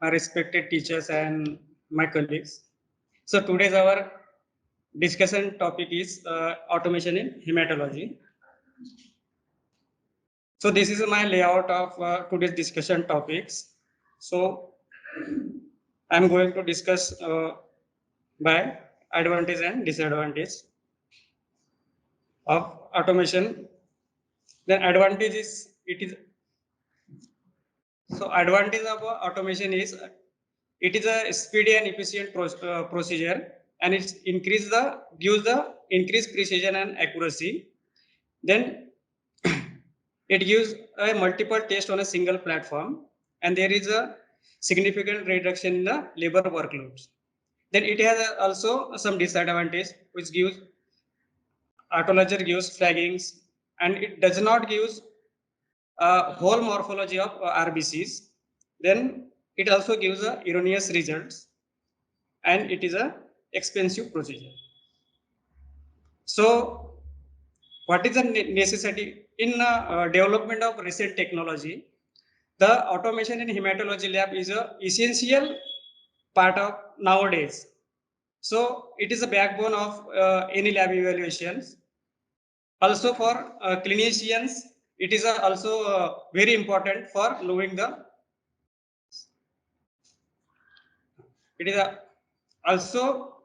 my respected teachers and my colleagues. So today's our discussion topic is automation in hematology. So this is my layout of today's discussion topics. So I'm going to discuss by advantage and disadvantage of automation. Then advantage is advantage of automation is it is a speedy and efficient procedure, and it gives the increased precision and accuracy. Then it gives a multiple test on a single platform, and there is a significant reduction in the labor workloads. Then it has also some disadvantage, which gives autologer gives flaggings, and it does not give whole morphology of RBCs. Then it also gives erroneous results, and it is a expensive procedure. So what is the necessity in development of recent technology? The automation in hematology lab is a essential part of nowadays. So it is a backbone of any lab evaluations. Also for clinicians, it is also very important for knowing the. It is also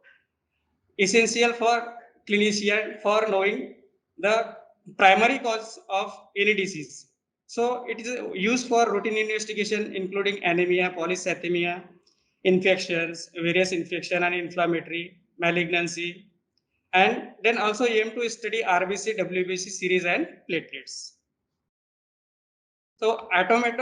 essential for clinician for knowing the primary cause of any disease. So it is used for routine investigation, including anemia, polycythemia, infections, various infection and inflammatory, malignancy, and then also aim to study RBC, WBC series and platelets. So automatic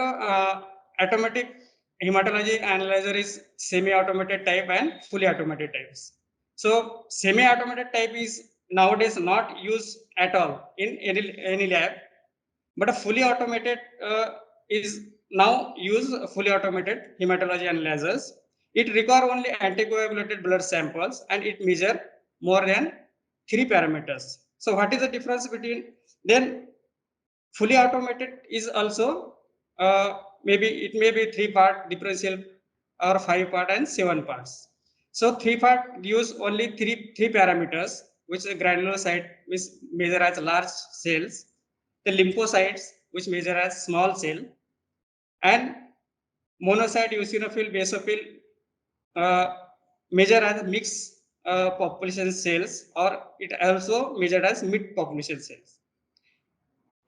hematology analyzer is semi-automated type and fully automated types. So semi-automated type is nowadays not used at all in any lab, but a fully automated is now used fully automated hematology analyzers. It require only anticoagulated blood samples, and it measure more than 3 parameters. So what is the difference between then fully automated is also maybe it may be 3-part differential or 5-part and 7 parts. So 3-part gives only three parameters, which the granulocyte which measure as large cells, the lymphocytes which measure as small cell, and monocyte, eosinophil, basophil measure as mixed population cells, or it also measured as mid population cells.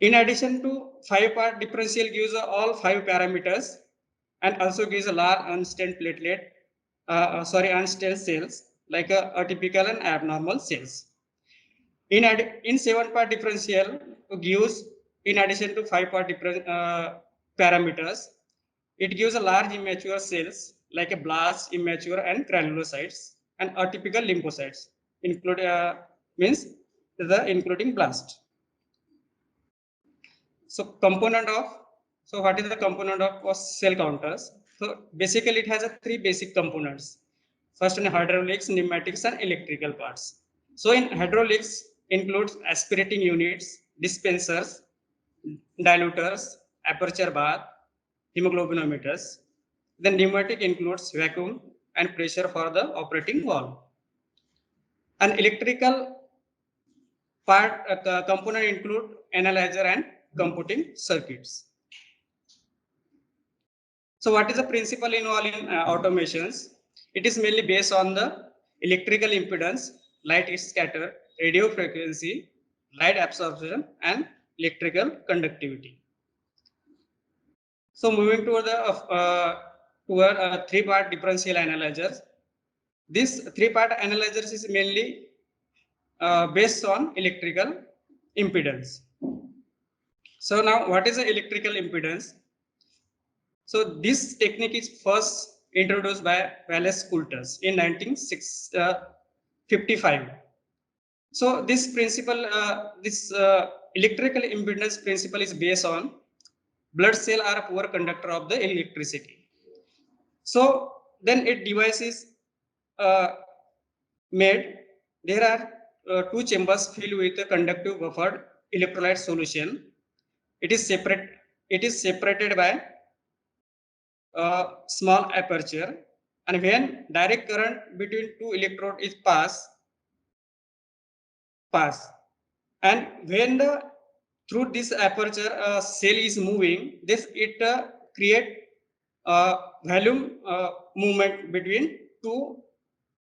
In addition to 5-part differential gives all 5 parameters, and also gives a large unstained platelet, unstained cells like atypical and abnormal cells. In 7-part differential gives, in addition to 5-part parameters, it gives a large immature cells like a blast, immature and granulocytes, and atypical lymphocytes, including blast. So what is the component of cell counters? So basically it has 3 basic components. First, in hydraulics, pneumatics and electrical parts. So in hydraulics includes aspirating units, dispensers, diluters, aperture bath, hemoglobinometers. Then pneumatic includes vacuum and pressure for the operating valve. An electrical part component include analyzer and computing circuits. So what is the principle involved in automations? It is mainly based on the electrical impedance, light scatter, radio frequency, light absorption, and electrical conductivity. So moving to the 3-part differential analyzers. This 3-part analyzers is mainly based on electrical impedance. So now what is the electrical impedance? So this technique is first introduced by Wallace Coulters in 1955. So this principle, electrical impedance principle is based on blood cell are a poor conductor of the electricity. So then a device is made. There are 2 chambers filled with a conductive buffered electrolyte solution. It is separated by small aperture, and when direct current between two electrode is pass, and when the through this aperture cell is moving, this it create volume movement between two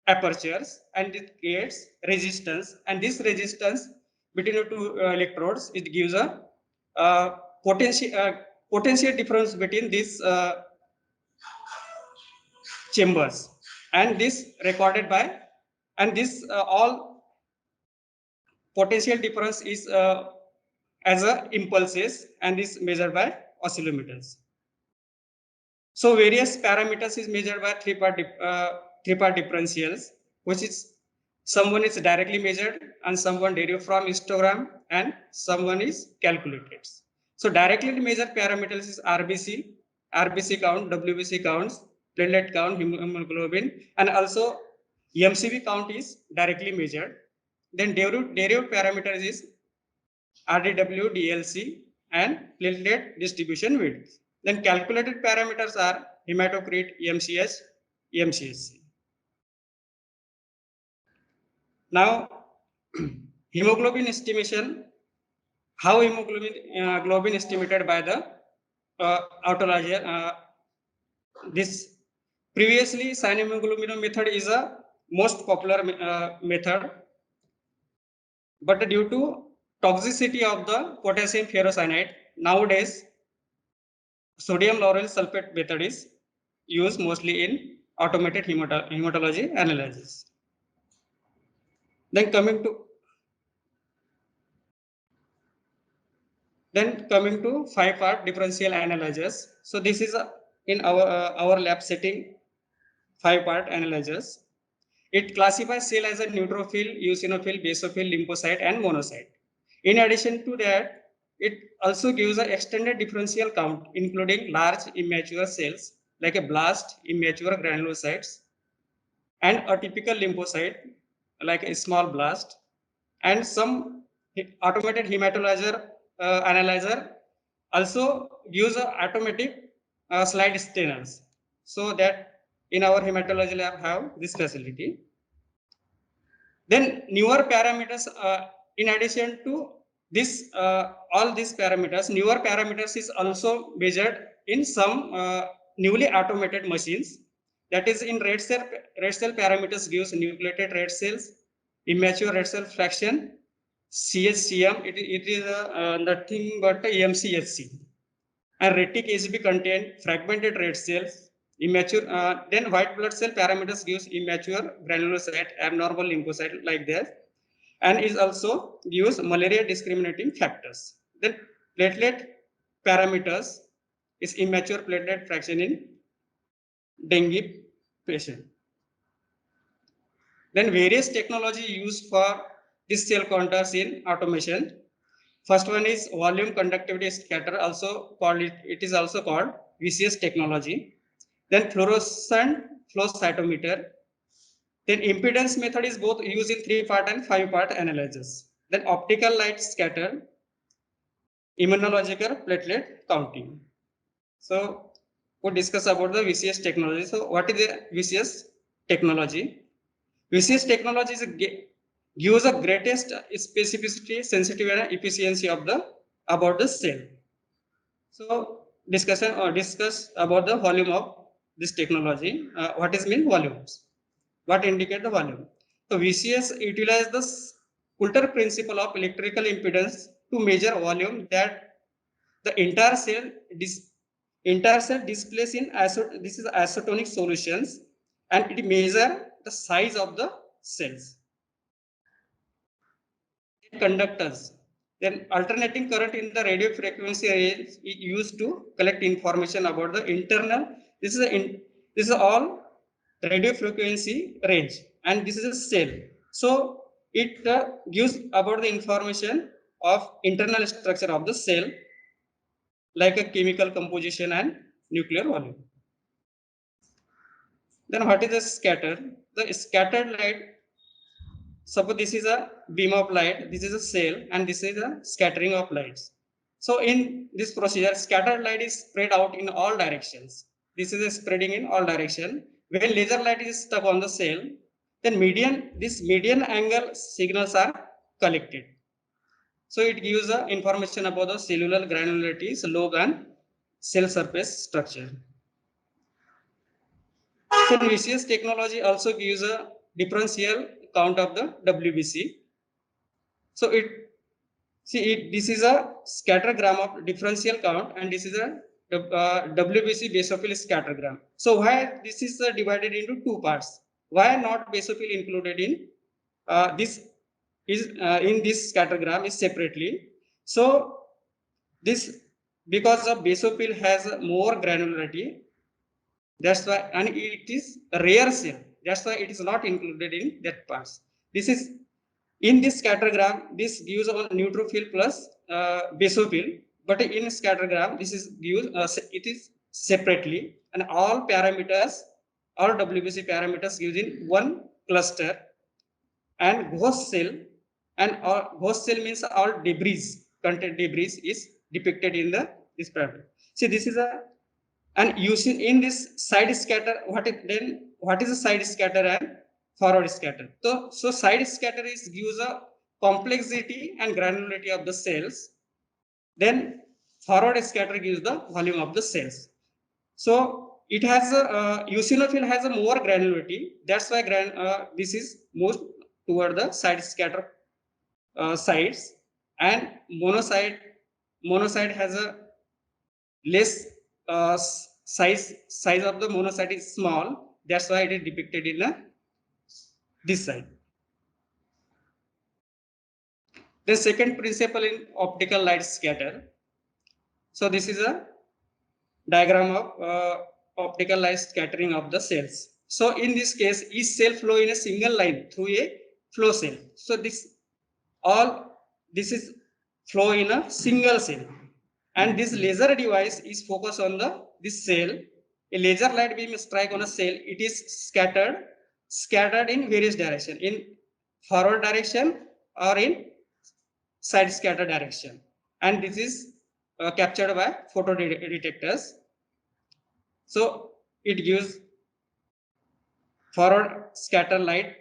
apertures, and it creates resistance, and this resistance between the two electrodes, it gives a potential potential difference between these chambers, and this recorded by, and this all potential difference is as a impulses, and is measured by oscillometers. So various parameters is measured by three-part differentials, which is someone is directly measured, and someone derived from histogram, and someone is calculated. So directly measured parameters is RBC count, WBC counts, platelet count, hemoglobin, and also MCV count is directly measured. Then derived parameters is RDW, DLC, and platelet distribution width. Then calculated parameters are hematocrit, MCH, MCSC. Now, hemoglobin estimation, how hemoglobin globin estimated by the autology. This previously cyanohemoglobin method is a most popular method, but due to toxicity of the potassium ferrocyanide, nowadays sodium lauryl sulfate method is used mostly in automated hematology analysis. Then coming to five-part differential analysis. So this is in our lab setting, five-part analysis. It classifies cell as a neutrophil, eosinophil, basophil, lymphocyte, and monocyte. In addition to that, it also gives an extended differential count, including large immature cells like a blast, immature granulocytes, and a typical lymphocyte like a small blast, and some automated hematologer analyzer also use automatic slide stainers, so that in our hematology lab have this facility. Then newer parameters, in addition to this, all these parameters, newer parameters is also measured in some newly automated machines. That is, in red cell parameters gives nucleated red cells, immature red cell fraction, CHCM. It is nothing but MCHC. And retic HB contain fragmented red cells, immature. Then white blood cell parameters gives immature granulocyte, abnormal lymphocyte like that, and is also gives malaria discriminating factors. Then platelet parameters is immature platelet fraction in dengue patient. Then various technology used for this cell counters in automation. First one is volume conductivity scatter, also called it is also called VCS technology. Then fluorescent flow cytometer. Then impedance method is both used in 3-part and 5-part analysis. Then optical light scatter, immunological platelet counting. So we'll discuss about the VCS technology. So what is the VCS technology? VCS technology is gives the greatest specificity, sensitivity, and efficiency of the about the cell. So discuss about the volume of this technology. What is mean volumes? What indicate the volume? So VCS utilize the Coulter principle of electrical impedance to measure volume that the entire cell displays in this is isotonic solutions, and it measure the size of the cells. Conductors. Then alternating current in the radio frequency range is used to collect information about the internal. This is all radio frequency range, and this is a cell. So it gives about the information of internal structure of the cell, like a chemical composition and nuclear volume. Then what is the scatter? The scattered light. Suppose this is a beam of light, this is a cell, and this is a scattering of lights. So in this procedure, scattered light is spread out in all directions. this is a spreading in all direction. When laser light is stuck on the cell, then this median angle signals are collected. So it gives information about the cellular granularity, slope, and cell surface structure. So VCS technology also gives a differential count of the WBC. So this is a scattergram of differential count, and this is a WBC basophil scattergram. So why this is divided into two parts? Why not basophil included in this is in this scattergram is separately? So this because of basophil has more granularity. That's why, and it is a rare cell. That's why it is not included in that parts. This is in this scattergram. This gives a neutrophil plus basophil, but in scattergram this is gives it is separately, and all parameters, all WBC parameters gives in one cluster, and ghost cell, and ghost cell means all debris, content debris is depicted in the this parameter. See, this is a, and you see in this side scatter, what is a side scatter and forward scatter? So side scatter is gives a complexity and granularity of the cells. Then forward scatter gives the volume of the cells. So it has a eosinophil has a more granularity. That's why this is most toward the side scatter sides, and monocyte has a less size of the monocyte is small. That's why it is depicted in this side. The second principle in optical light scatter. So this is a diagram of optical light scattering of the cells. So in this case, each cell flow in a single line through a flow cell. So this is flow in a single cell, and this laser device is focused on this cell. A laser light beam strike on a cell. It is scattered in various direction, in forward direction or in side scatter direction, and this is captured by photo detectors. So it gives forward scatter light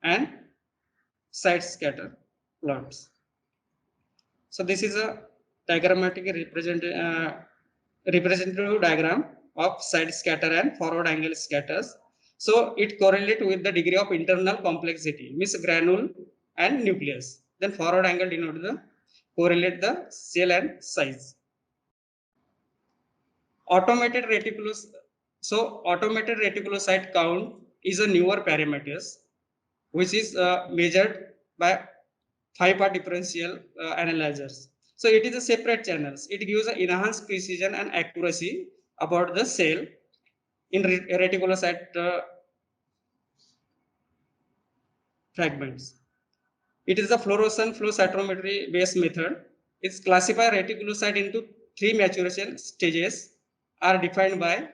and side scatter plots. So this is a diagrammatic representative diagram of side scatter and forward angle scatters. So it correlates with the degree of internal complexity, means granule and nucleus. Then forward angle denote the correlate the cell and size. Automated reticulocyte count is a newer parameters which is measured by 5-part differential analyzers. So it is a separate channels. It gives an enhanced precision and accuracy about the cell in reticulocyte fragments. It is a fluorescent flow cytometry based method. It's classified reticulocyte into 3 maturation stages are defined by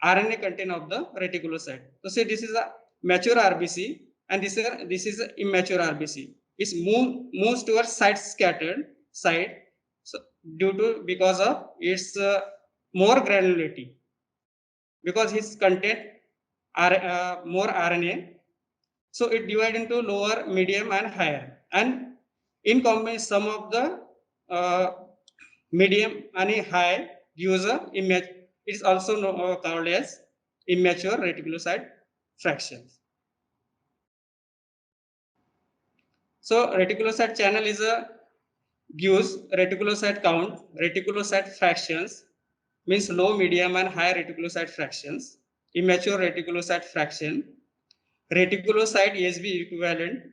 RNA content of the reticulocyte. So say this is a mature RBC, and this is a immature RBC. It moves towards side scattered side, so because of its more granularity, because its content are more RNA. So it divides into lower, medium, and higher, and in combination some of the medium and high gives a image. It is also called as immature reticulocyte fractions. So reticulocyte channel is gives reticulocyte count, reticulocyte fractions, means low, medium, and high reticulocyte fractions, immature reticulocyte fraction, reticulocyte ESB equivalent,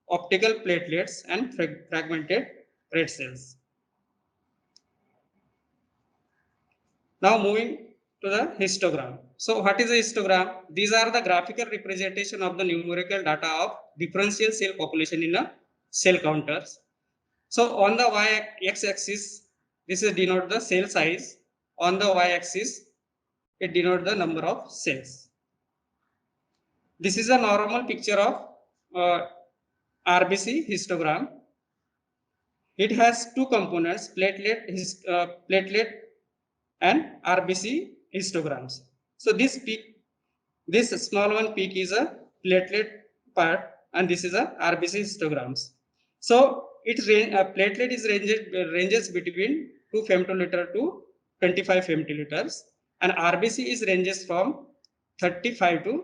optical platelets, and fragmented red cells. Now moving to the histogram. So what is a histogram? These are the graphical representation of the numerical data of differential cell population in a cell counters. So on the y-axis, this is denote the cell size. On the y-axis, it denotes the number of cells. This is a normal picture of RBC histogram. It has two components, platelet and RBC histograms. So this peak, this small one peak is a platelet part, and this is a RBC histograms. So platelet is ranges between 2 femtoliter to 25 femtoliters, and RBC is ranges from 35 to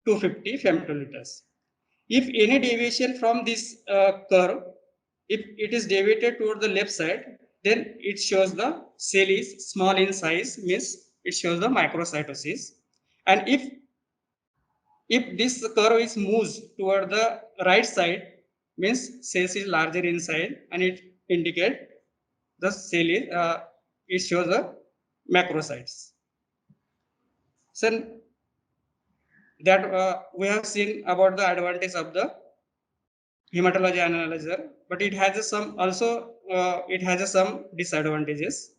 250 femtoliters. If any deviation from this curve, if it is deviated toward the left side, then it shows the cell is small in size, means it shows the microcytosis. And if this curve is moves toward the right side, means cells is larger in size, and it indicate the cell is it shows the macrocytes. So that we have seen about the advantage of the hematology analyzer, but it has some also it has some disadvantages.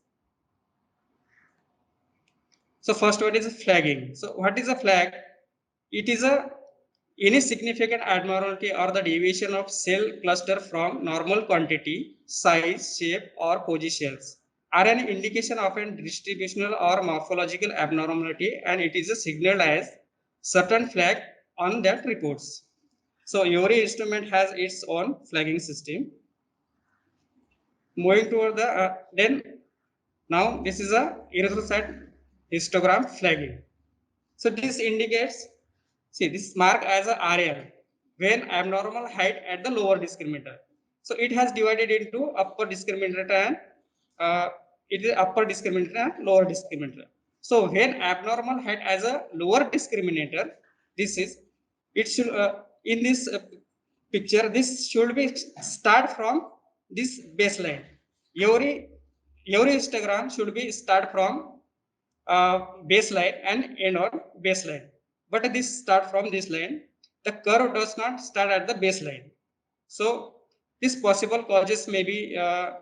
So first one is flagging. So what is a flag? It is a any significant abnormality or the deviation of cell cluster from normal quantity, size, shape, or positions are an indication of a distributional or morphological abnormality, and it is a signal as certain flag on that reports. So every instrument has its own flagging system. Moving toward the then now this is a erythrocyte histogram flagging. So this indicates, see, this mark as a RL when abnormal height at the lower discriminator. So it has divided into upper discriminator and it is upper discriminator and lower discriminator. So when abnormal height as a lower discriminator, this is it should in this picture this should be start from this baseline. Every histogram should be start from baseline and end on baseline. But this start from this line, the curve does not start at the baseline. So this possible causes may be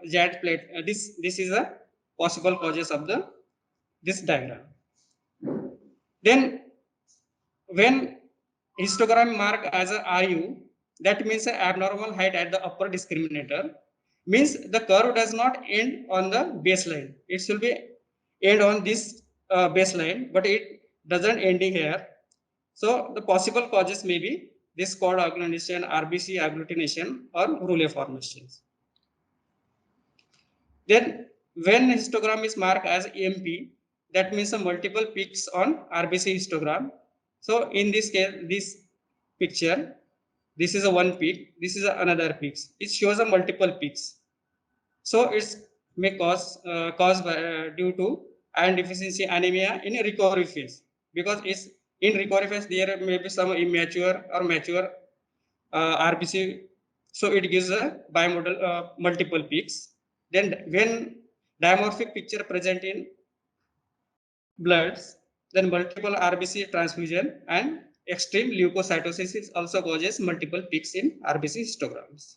jet plate. This is a possible causes of the this diagram. Then when histogram mark as a RU, that means an abnormal height at the upper discriminator, means the curve does not end on the baseline. It should be end on this baseline, but it doesn't ending here. So the possible causes may be this cord agglutination, RBC agglutination, or Rouleau formations. Then when histogram is marked as EMP, that means a multiple peaks on RBC histogram. So in this case, this picture, this is a one peak, this is another peaks. It shows a multiple peaks. So it's may cause caused by due to iron deficiency anemia in a recovery phase, because it's in recovery phase there may be some immature or mature RBC, so it gives a bimodal multiple peaks. Then when dimorphic picture present in bloods, then multiple RBC transfusion and extreme leukocytosis also causes multiple peaks in RBC histograms.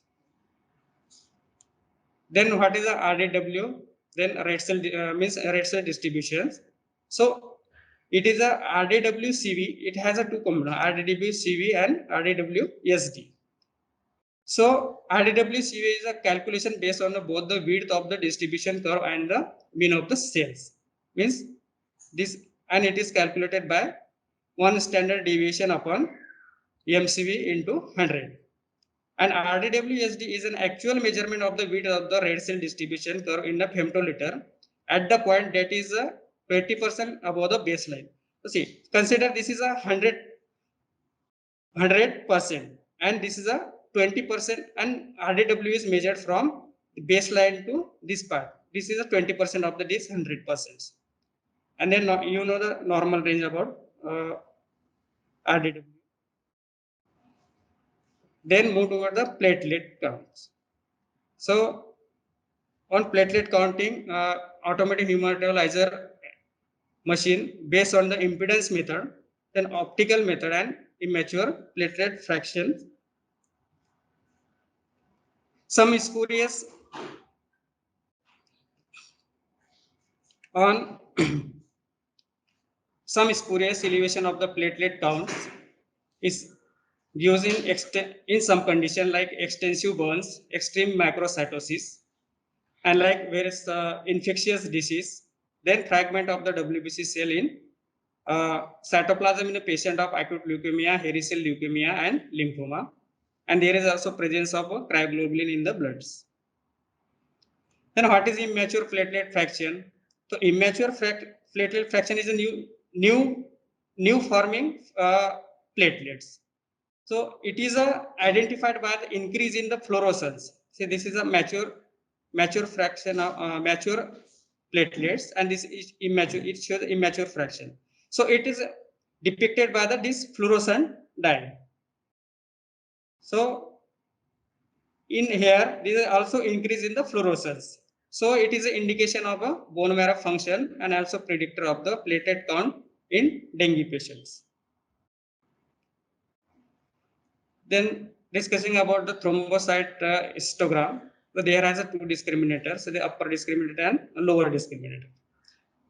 Then what is the RDW? Then red cell means red cell distributions. So it is a RDW CV. It has a two components, RDW CV and RDW SD. So RDW CV is a calculation based on both the width of the distribution curve and the mean of the cells. Means this, and it is calculated by one standard deviation upon MCV into 100. And RDWSD is an actual measurement of the width of the red cell distribution curve in the femtoliter at the point that is 20% above the baseline. So see, consider this is a 100% and this is a 20%, and RDW is measured from the baseline to this part. This is a 20% of the this 100%. And then you know the normal range about RDW. Then move toward the platelet counts. So on platelet counting, automatic hematologizer machine based on the impedance method, then optical method and immature platelet fraction. Some spurious on some spurious elevation of the platelet counts is used in some condition like extensive burns, extreme macrocytosis, and like various infectious disease. then fragment of the WBC cell in cytoplasm in a patient of acute leukemia, hairy cell leukemia, and lymphoma. And there is also presence of cryoglobulin in the bloods. Then what is immature platelet fraction? So immature platelet fraction is a new forming platelets. So it is identified by the increase in the fluorescence. See, this is a mature fraction of mature platelets, and this is immature. It shows immature fraction. So it is depicted by this fluorescent dye. So in here, this is also increase in the fluorescence. So it is an indication of a bone marrow function and also predictor of the platelet count in dengue patients. Then discussing about the thrombocyte histogram, so there has a two discriminators, so the upper discriminator and lower discriminator.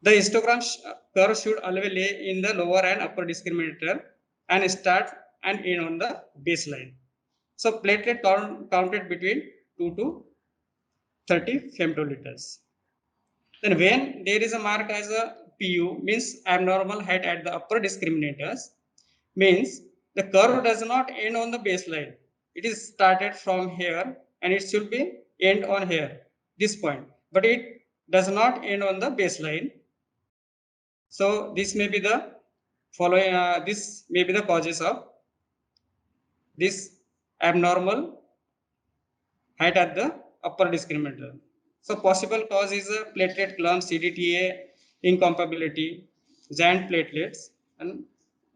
The histogram curve should always lay in the lower and upper discriminator and start and end on the baseline. So platelet counted between 2 to 30 femtoliters. Then when there is a mark as a PU, means abnormal height at the upper discriminators, means the curve does not end on the baseline. It is started from here and it should be end on here, this point. But it does not end on the baseline. So this may be the following, this may be the causes of this abnormal height at the upper discriminator. So possible cause is a platelet clump, CDTA, incompatibility, giant platelets, and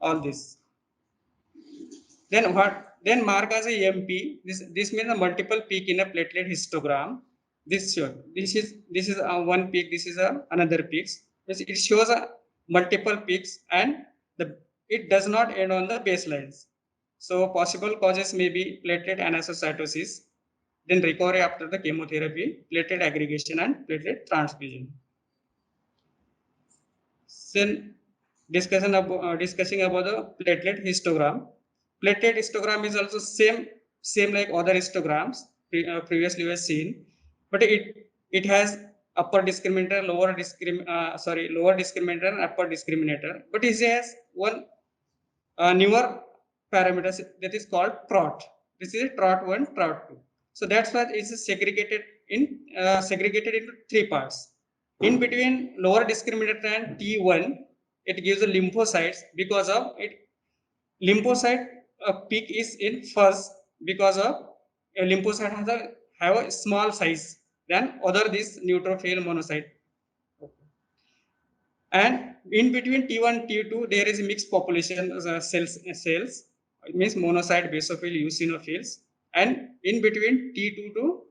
all this. Then what? Then mark as a MP. This means a multiple peak in a platelet histogram. This is one peak. This is another peaks. It shows a multiple peaks and it does not end on the baselines. So possible causes may be platelet anisocytosis, then recovery after the chemotherapy, platelet aggregation, and platelet transfusion. Then discussion about discussing about the platelet histogram. Platelet histogram is also same like other histograms previously we have seen, but it has upper discriminator, lower discriminator, and upper discriminator. But it has one newer parameters that is called trot. This is trot 1, trot 2. So that's why it is segregated into three parts. In between lower discriminator and T1, it gives the lymphocytes because of it. Lymphocyte peak is in first because of a lymphocyte have a small size than other this neutrophil monocyte. And in between T1 T2 there is a mixed population cells. It means monocyte, basophil, eosinophils, and in between T2 to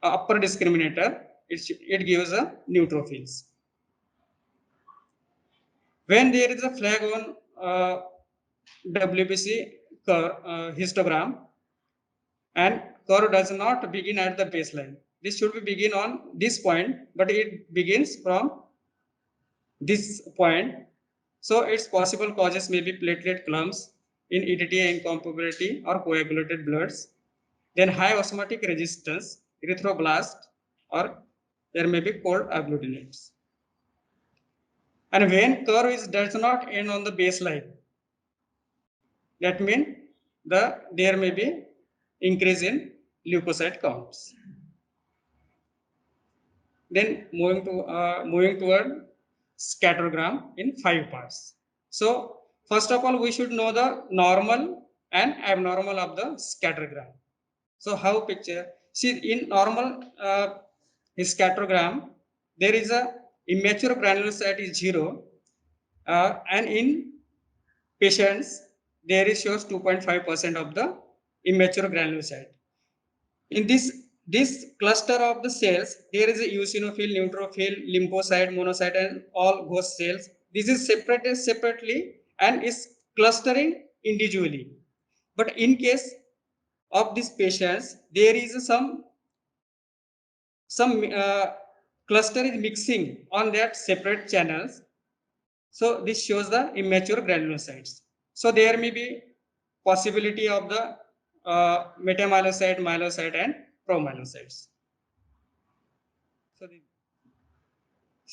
upper discriminator it gives a neutrophils. When there is a flag on WBC curve, histogram, and curve does not begin at the baseline. This should be begin on this point, but it begins from this point. So its possible causes may be platelet clumps, in EDTA incompatibility or coagulated bloods, then high osmotic resistance, erythroblast, or there may be cold agglutinates. And when curve does not end on the baseline, that means there may be increase in leukocyte counts. Then moving toward scattergram in 5 parts. So first of all, we should know the normal and abnormal of the scattergram. So how picture? See, in normal scattergram, there is a immature granulocyte is 0, and in patients there is shows 2.5% of the immature granulocyte. In this cluster of the cells, there is a eosinophil, neutrophil, lymphocyte, monocyte, and all ghost cells. This is separated separately and is clustering individually. But in case of these patients, there is some cluster is mixing on that separate channels. So this shows the immature granulocytes. So there may be possibility of the metamyelocyte, myelocyte, and promyelocytes.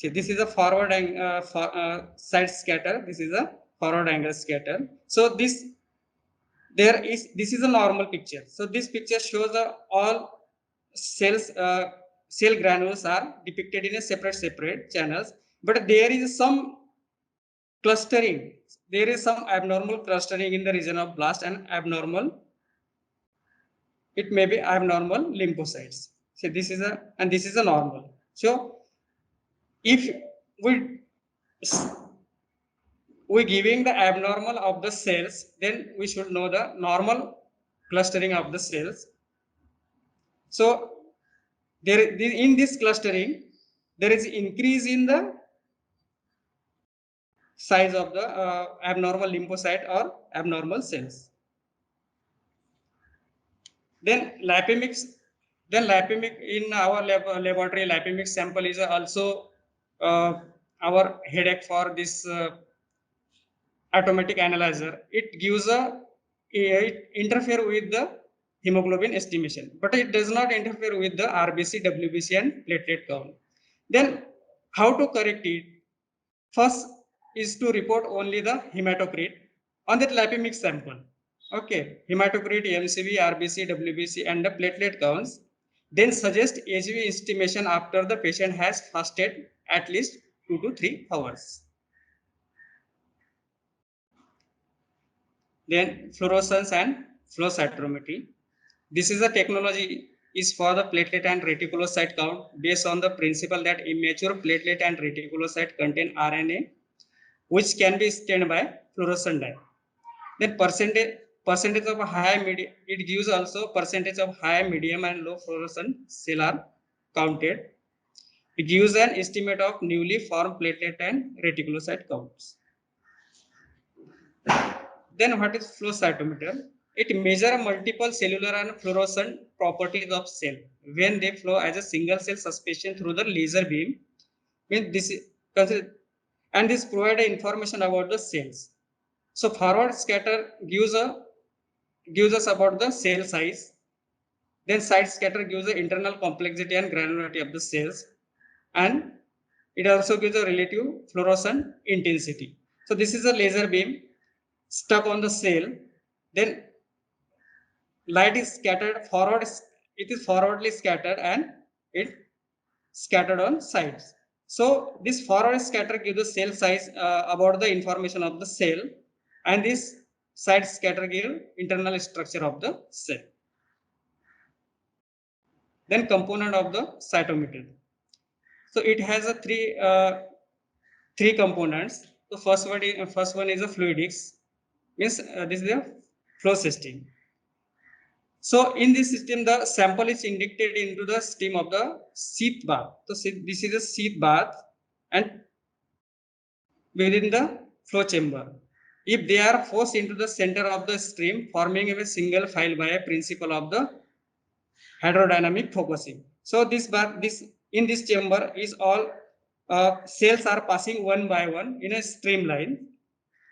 See, this is a forward side scatter. This is a forward angle scatter. So this is a normal picture. So this picture shows the all cells cell granules are depicted in a separate channels, but there is some clustering. There is some abnormal clustering in the region of blast and abnormal. It may be abnormal lymphocytes. So this is a normal. So if we giving the abnormal of the cells, then we should know the normal clustering of the cells. So in this clustering, there is increase in the size of the abnormal lymphocyte or abnormal cells. Then lipemics in our laboratory, lipemic sample is also our headache for this automatic analyzer. It interfere with the hemoglobin estimation, but it does not interfere with the RBC, WBC, and platelet count. Then how to correct it? First is to report only the hematocrit on that lipemic sample. Okay, hematocrit, MCV, RBC, WBC, and the platelet counts. Then suggest HV estimation after the patient has fasted at least 2 to 3 hours. Then fluorescence and flow cytometry. This is a technology is for the platelet and reticulocyte count based on the principle that immature platelet and reticulocyte contain RNA, which can be stained by fluorescent dye. Then percentage of high medium, it gives also percentage of high, medium, and low fluorescent cell are counted. It gives an estimate of newly formed platelet and reticulocyte counts. Then what is flow cytometer? It measures multiple cellular and fluorescent properties of cell when they flow as a single cell suspension through the laser beam. And this provides information about the cells. So forward scatter gives us about the cell size. Then side scatter gives the internal complexity and granularity of the cells, and it also gives a relative fluorescent intensity. So this is a laser beam stuck on the cell. Then light is scattered forward. It is forwardly scattered and it scattered on sides. So this forward scatter gives the cell size about the information of the cell, and this side scatter gives internal structure of the cell. Then component of the cytometer. So it has a three components. The first one is a fluidics, means this is a flow system. So in this system, the sample is injected into the stream of the sheath bath. So this is a sheath bath, and within the flow chamber, if they are forced into the center of the stream, forming a single file by a principle of the hydrodynamic focusing. So in this chamber is all cells are passing one by one in a streamline.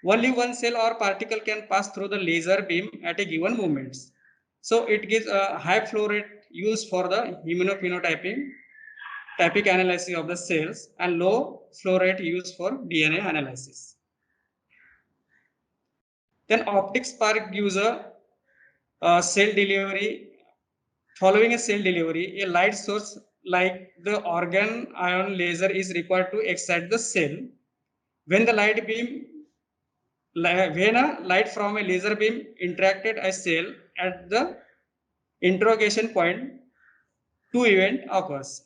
Only one cell or particle can pass through the laser beam at a given moment. So it gives a high flow rate used for the immunophenotyping typic analysis of the cells, and low flow rate used for DNA analysis. Then optics spark gives a cell delivery. Following a cell delivery, a light source like the organ ion laser is required to excite the cell. When a light from a laser beam interacted a cell at the interrogation point, two events occurs.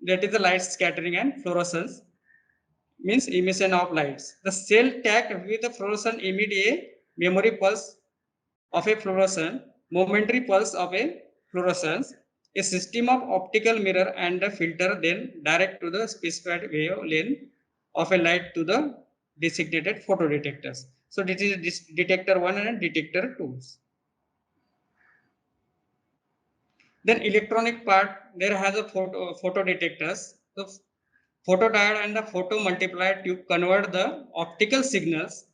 That is the light scattering and fluorescence, means emission of lights. The cell tagged with the fluorescent emit a memory pulse of a fluorescence, momentary pulse of a fluorescence. A system of optical mirror and a filter then direct to the specified wavelength of a light to the designated photodetectors. So this is detector 1 and detector 2. Then electronic part, there has a photodetectors. The photodiode and the photomultiplier tube convert the optical signals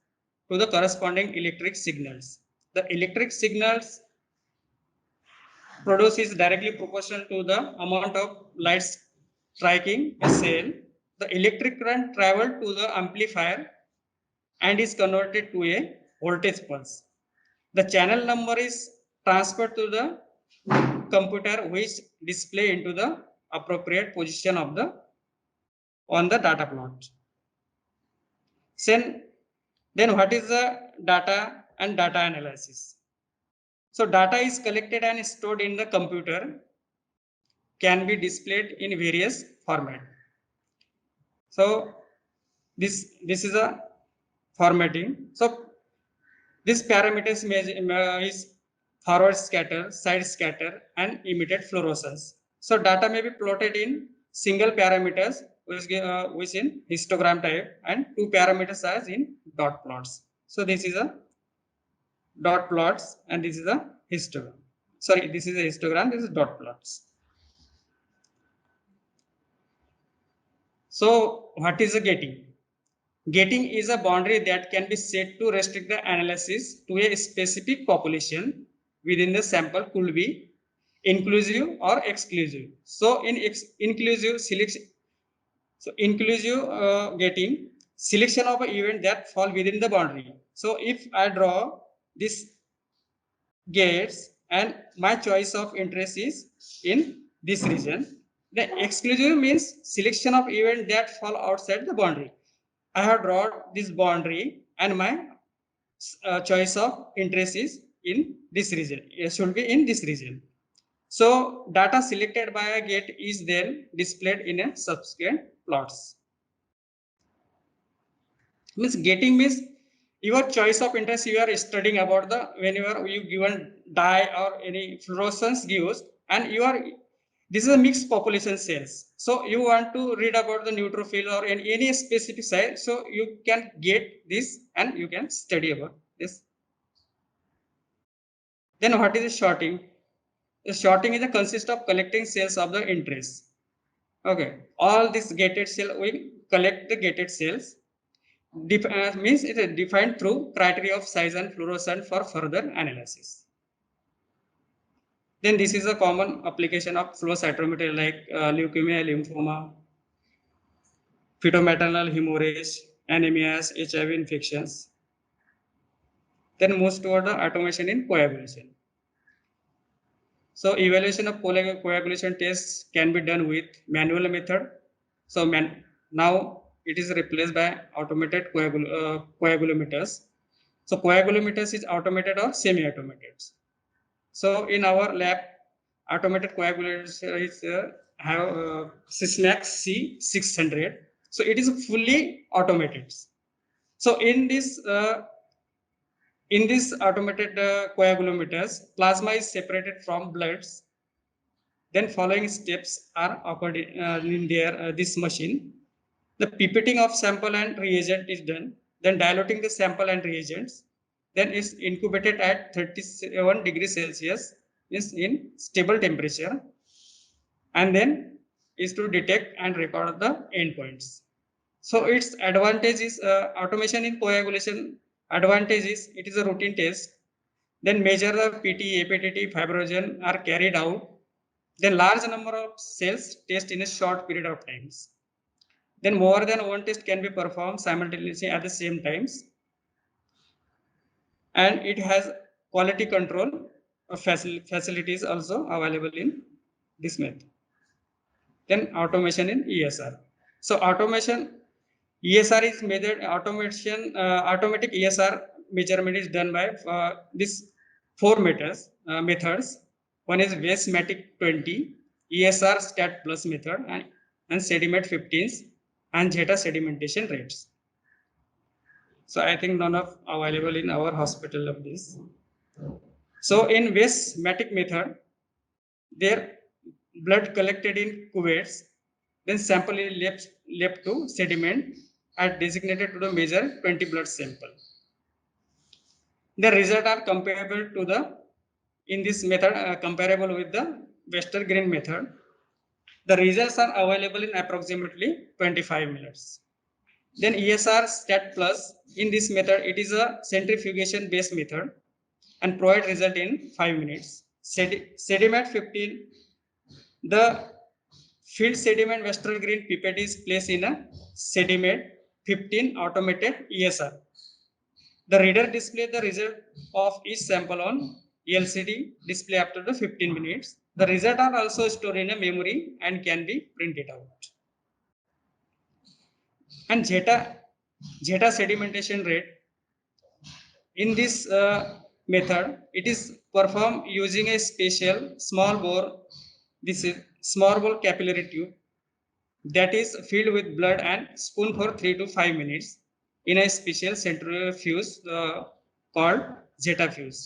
to the corresponding electric signals. The electric signals produced is directly proportional to the amount of light striking a cell. the electric current traveled to the amplifier and is converted to a voltage pulse. The channel number is transferred to the computer, which display into the appropriate position of the on the data plot. Then what is the data and data analysis? So data is collected and stored in the computer, can be displayed in various format. So this is a formatting. So this parameters is forward scatter, side scatter, and emitted fluorescence. So data may be plotted in single parameters, which in histogram type, and two parameters as in dot plots. So this is a dot plots, and this is a histogram. Sorry, this is a histogram. This is dot plots. So what is a gating? Gating is a boundary that can be set to restrict the analysis to a specific population within the sample, could be inclusive or exclusive. So in inclusive selection, gating, selection of an event that fall within the boundary. So if I draw this gates and my choice of interest is in this region, the exclusive means selection of event that fall outside the boundary. I have drawn this boundary and my choice of interest is in this region. It should be in this region. So data selected by a gate is then displayed in a subsequent plots. Means gating means your choice of interest you are studying about the whenever you given dye or any fluorescence gives, and you are this is a mixed population cells. So you want to read about the neutrophil or any specific site. So you can get this and you can study about this. Then what is sorting? The sorting is a consist of collecting cells of the interest. Okay, all this gated cell will collect the gated cells. Means it is defined through criteria of size and fluorescence for further analysis. Then this is a common application of flow cytometry like leukemia, lymphoma, fetal-maternal hemorrhage, anemias, HIV infections. Then moves toward the automation in coagulation. So evaluation of coagulation tests can be done with manual method. So now it is replaced by automated coagulometers. So coagulometers is automated or semi-automated. So in our lab, automated coagulators is have Sysmex C600. So it is fully automated. So in this automated coagulometers, plasma is separated from bloods. Then following steps are occurred in this machine. The pipetting of sample and reagent is done. Then diluting the sample and reagents. Then is incubated at 37 degrees Celsius is in stable temperature. And then is to detect and record the endpoints. So its advantage is automation in coagulation. Advantage is it is a routine test. Then measure the PT, APTT, fibrogen are carried out. Then large number of cells test in a short period of times. Then more than one test can be performed simultaneously at the same times. And it has quality control facilities also available in this method. Then automation in ESR. So automation ESR is measured automatic ESR measurement is done by these four methods. One is Westmatic 20, ESR stat plus method, and sediment 15s, and Zeta sedimentation rates. So I think none of available in our hospital of this. So in Westmatic method, their blood collected in cuvettes, then sample is left to sediment are designated to the measure 20 blood sample. The results are comparable to the in this method comparable with the Westergren method. The results are available in approximately 25 minutes. Then ESR stat plus in this method it is a centrifugation based method and provide result in 5 minutes. Sediment 15 the Filled sediment Western green pipette is placed in a sediment 15 automated ESR. The reader displays the result of each sample on LCD display after the 15 minutes. The results are also stored in a memory and can be printed out. And Zeta sedimentation rate. In this method, it is performed using a special small bore. This is small bore capillary tube that is filled with blood and spoon for 3 to 5 minutes in a special centrifuge called Zetafuge.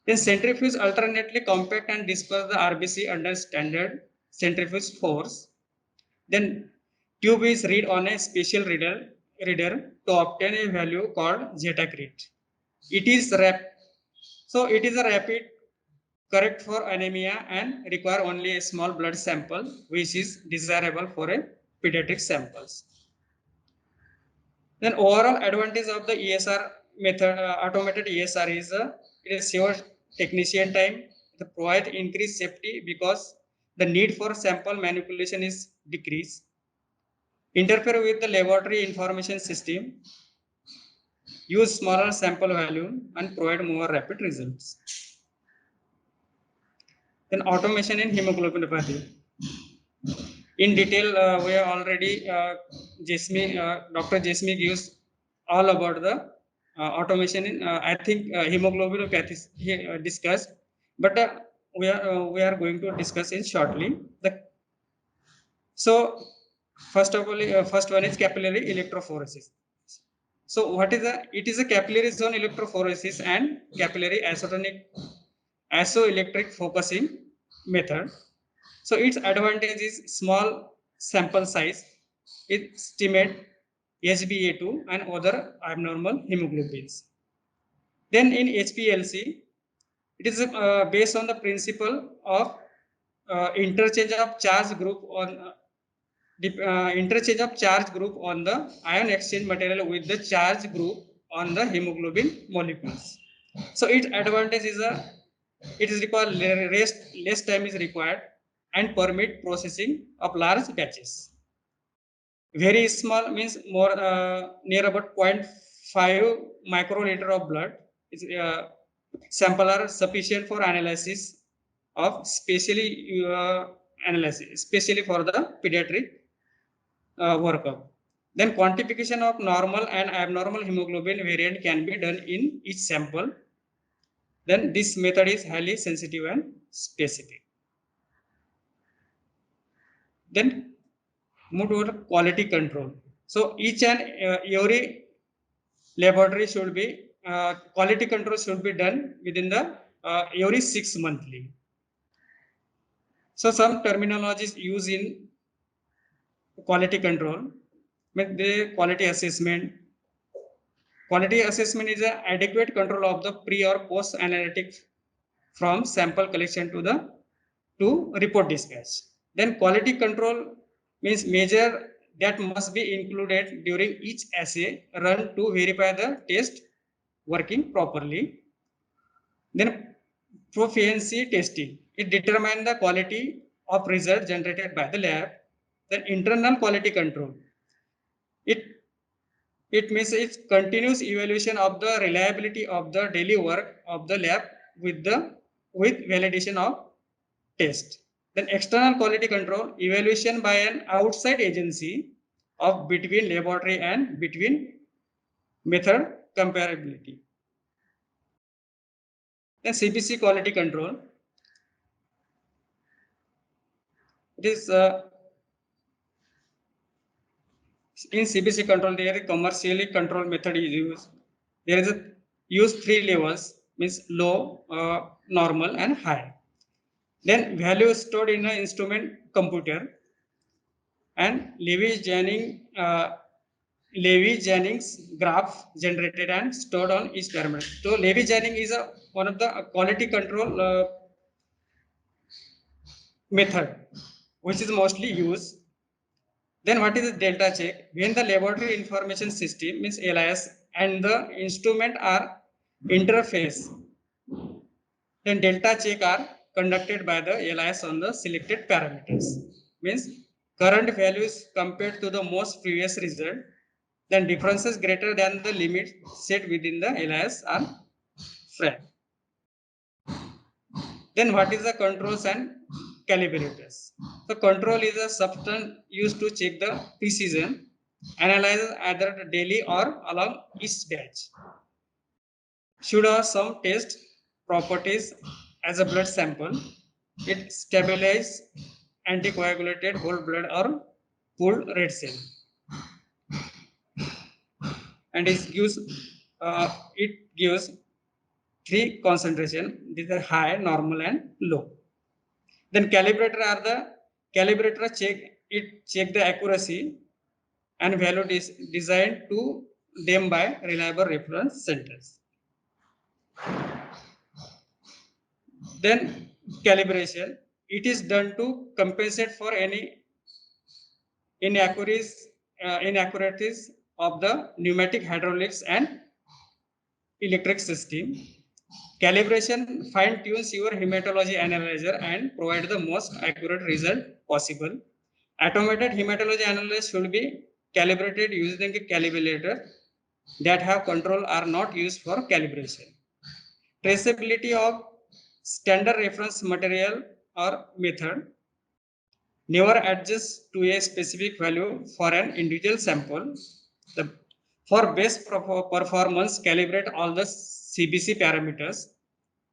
Then centrifuge alternately compact and disperse the RBC under standard centrifuge force. Then tube is read on a special reader to obtain a value called Zetacrit. It is it is a rapid correct for anemia and require only a small blood sample, which is desirable for a pediatric samples. Then overall advantage of the ESR method, automated ESR is it saves technician time, it provides increased safety because the need for sample manipulation is decreased, interfere with the laboratory information system, use smaller sample volume and provide more rapid results. Then automation in hemoglobinopathy. In detail, we have already Dr. Jasmi gives all about the automation in I think hemoglobinopathy discussed, but we are going to discuss it shortly. So first of all, first one is capillary electrophoresis. So what is it is a capillary zone electrophoresis and capillary isoelectric focusing method. So its advantage is small sample size. It estimates HbA2 and other abnormal hemoglobins. Then in HPLC, it is based on the principle of interchange of charge group on interchange of charge group on the ion exchange material with the charge group on the hemoglobin molecules. So its advantage is it is required less time is required and permit processing of large batches. Very small means more near about 0.5 microliter of blood is sample are sufficient for analysis of analysis, especially for the pediatric workup. Then quantification of normal and abnormal hemoglobin variant can be done in each sample. Then this method is highly sensitive and specific. Then move to quality control. So each and every laboratory should be quality control should be done within the every 6 monthly. So some terminologies used in quality control, the quality assessment. Quality assessment is an adequate control of the pre or post analytic from sample collection to report dispatch. Then quality control means measure that must be included during each assay run to verify the test working properly. Then proficiency testing. It determines the quality of result generated by the lab. Then internal quality control. It means it's continuous evaluation of the reliability of the daily work of the lab with validation of test. Then external quality control, evaluation by an outside agency of between laboratory and between method comparability. Then CBC quality control. It is in CBC control there is commercially controlled method is used. There is use 3 levels means low, normal and high. Then value is stored in an instrument computer and Levy-Jennings graph generated and stored on each parameter. So Levy-Jennings is one of the quality control method which is mostly used. Then what is the delta check? When the laboratory information system means LIS and the instrument are interface, then delta check are conducted by the LIS on the selected parameters. Means current values compared to the most previous result, then differences greater than the limit set within the LIS are flagged. Then what is the controls and calibrators? The control is a substance used to check the precision, analyze either daily or along each batch. Should have some test properties as a blood sample. It stabilizes anticoagulated whole blood or pooled red cell, and it gives three concentration. These are high, normal, and low. Then calibrator check the accuracy and value designed to them by reliable reference centers. Then calibration, it is done to compensate for any inaccuracies of the pneumatic, hydraulics, and electric system. Calibration fine-tunes your hematology analyzer and provide the most accurate result possible. Automated hematology analysis should be calibrated using a calibrator that have control are not used for calibration. Traceability of standard reference material or method. Never adjust to a specific value for an individual sample. For best performance, calibrate all the CBC parameters.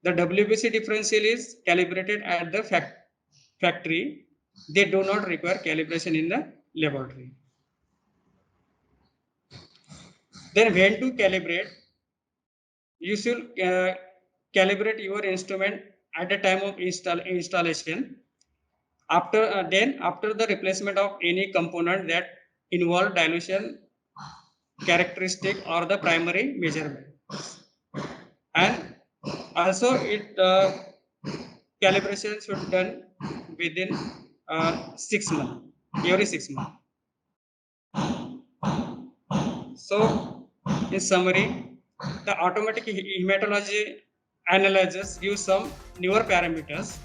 The WBC differential is calibrated at the factory. They do not require calibration in the laboratory. Then when to calibrate? You should calibrate your instrument at the time of installation. After the replacement of any component that involve dilution characteristic or the primary measurement, and also calibration should be done within 6 months, every 6 months. So in summary, the automatic hematology analyzers give some newer parameters.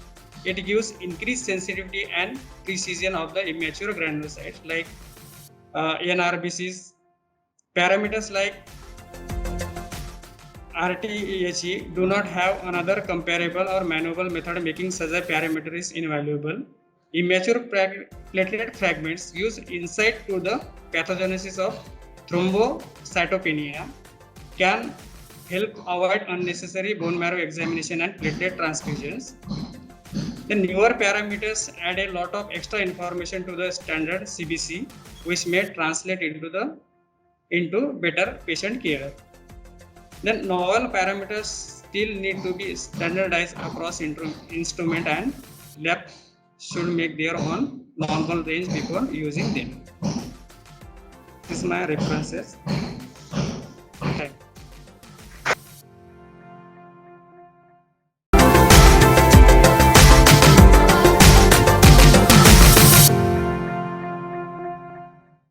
It gives increased sensitivity and precision of the immature granulocytes like NRBCs. Parameters like RTEHE do not have another comparable or manual method, making such a parameter is invaluable. Immature platelet fragments use insight to the pathogenesis of thrombocytopenia, can help avoid unnecessary bone marrow examination and platelet transfusions. The newer parameters add a lot of extra information to the standard CBC, which may translate into better patient care. Then novel parameters still need to be standardized across instrument, and lab should make their own normal range before using them. This is my references.